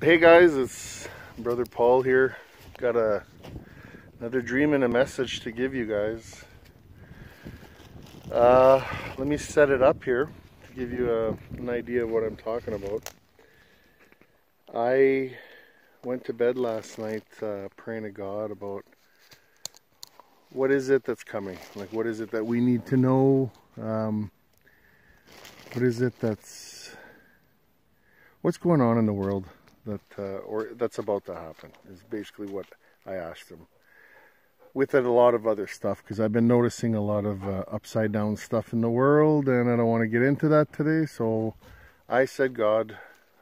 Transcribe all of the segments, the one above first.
Hey guys, it's Brother Paul here. Got another dream and a message to give you guys. Let me set it up here to give you an idea of what I'm talking about. I went to bed last night praying to God about what is it that's coming? Like, what is it that we need to know? What is it what's going on in the world or that's about to happen is basically what I asked him. With it, a lot of other stuff, because I've been noticing a lot of upside down stuff in the world, and I don't want to get into that today. So I said, God,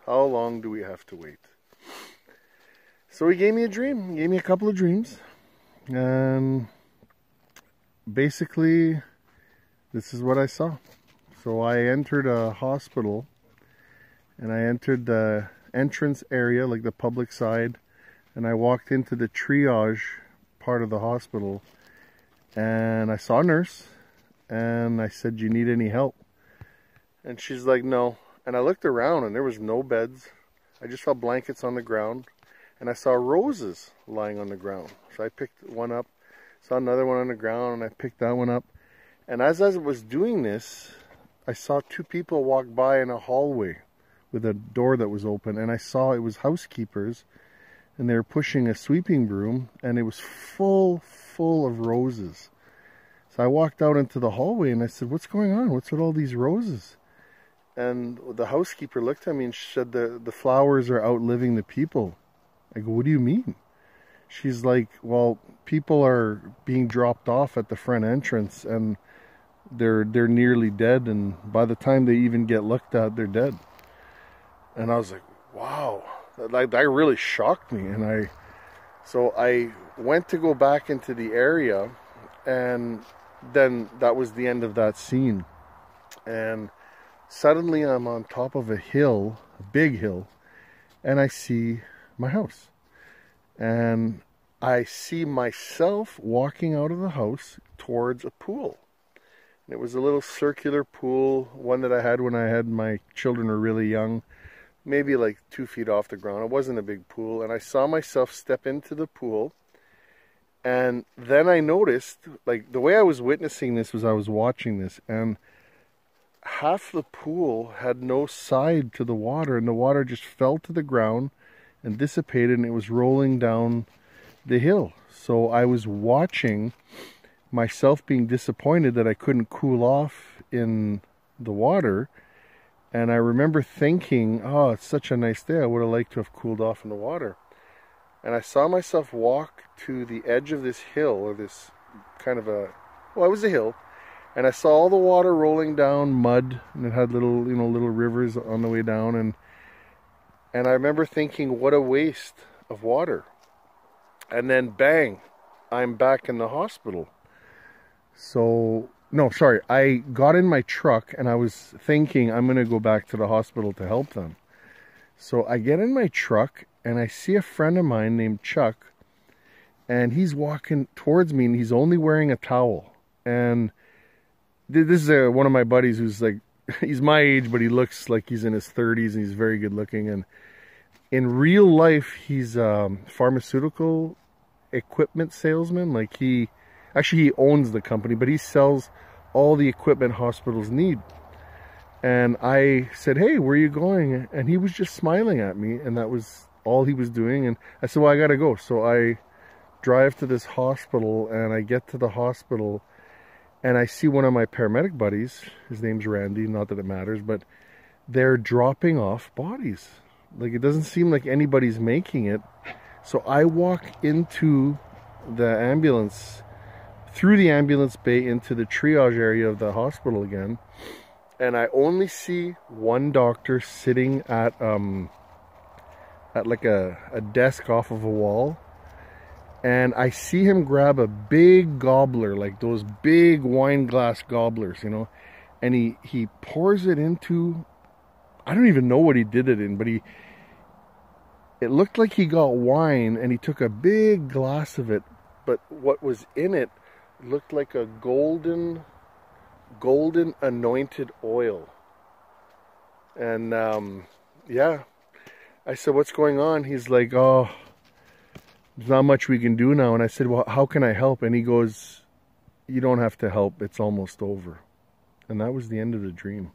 how long do we have to wait? So he gave me a dream. He gave me a couple of dreams, and basically this is what I saw. So I entered a hospital, and I entered the entrance area, like the public side, and I walked into the triage part of the hospital, and I saw a nurse, and I said, "Do you need any help?" And she's like, "No." And I looked around, and there was no beds. I just saw blankets on the ground, and I saw roses lying on the ground. So I picked one up, saw another one on the ground, and I picked that one up. And as I was doing this, I saw two people walk by in a hallway with a door that was open, and I saw it was housekeepers, and they were pushing a sweeping broom, and it was full of roses. So I walked out into the hallway, and I said, "What's going on? What's with all these roses?" And the housekeeper looked at me and she said, the flowers are outliving the people. I go, "What do you mean?" She's like, "Well, people are being dropped off at the front entrance, and they're nearly dead, and by the time they even get looked at, they're dead." And I was like, wow, that really shocked me. And so I went to go back into the area, and then that was the end of that scene. And suddenly I'm on top of a hill, a big hill, and I see my house. And I see myself walking out of the house towards a pool. And it was a little circular pool, one that I had when I had my children were really young, maybe like 2 feet off the ground. It wasn't a big pool. And I saw myself step into the pool. And then I noticed, like, the way I was witnessing this was I was watching this, and half the pool had no side to the water, and the water just fell to the ground and dissipated, and it was rolling down the hill. So I was watching myself being disappointed that I couldn't cool off in the water. And I remember thinking, oh, it's such a nice day. I would have liked to have cooled off in the water. And I saw myself walk to the edge of this hill, or this kind of it was a hill. And I saw all the water rolling down, mud, and it had little rivers on the way down. And I remember thinking, what a waste of water. And then bang, I'm back in the hospital. So, no, sorry, I got in my truck, and I was thinking I'm going to go back to the hospital to help them. So I get in my truck, and I see a friend of mine named Chuck, and he's walking towards me, and he's only wearing a towel. And this is one of my buddies who's like, he's my age, but he looks like he's in his 30s, and he's very good looking. And in real life, he's a pharmaceutical equipment salesman. Like, he owns the company, but he sells all the equipment hospitals need. And I said, "Hey, where are you going?" And he was just smiling at me, and that was all he was doing. And I said, "Well, I gotta go." So I drive to this hospital, and I get to the hospital, and I see one of my paramedic buddies. His name's Randy, not that it matters, but they're dropping off bodies. Like, it doesn't seem like anybody's making it. So I walk into the ambulance, through the ambulance bay into the triage area of the hospital again, and I only see one doctor sitting at like a desk off of a wall, and I see him grab a big gobbler, like those big wine glass gobblers, and he pours it into, I don't even know what he did it in, but it looked like he got wine, and he took a big glass of it, but what was in it looked like a golden anointed oil. And yeah, I said, what's going on? He's like, oh, there's not much we can do now. And I said, well, how can I help? And he goes, you don't have to help. It's almost over. And that was the end of the dream.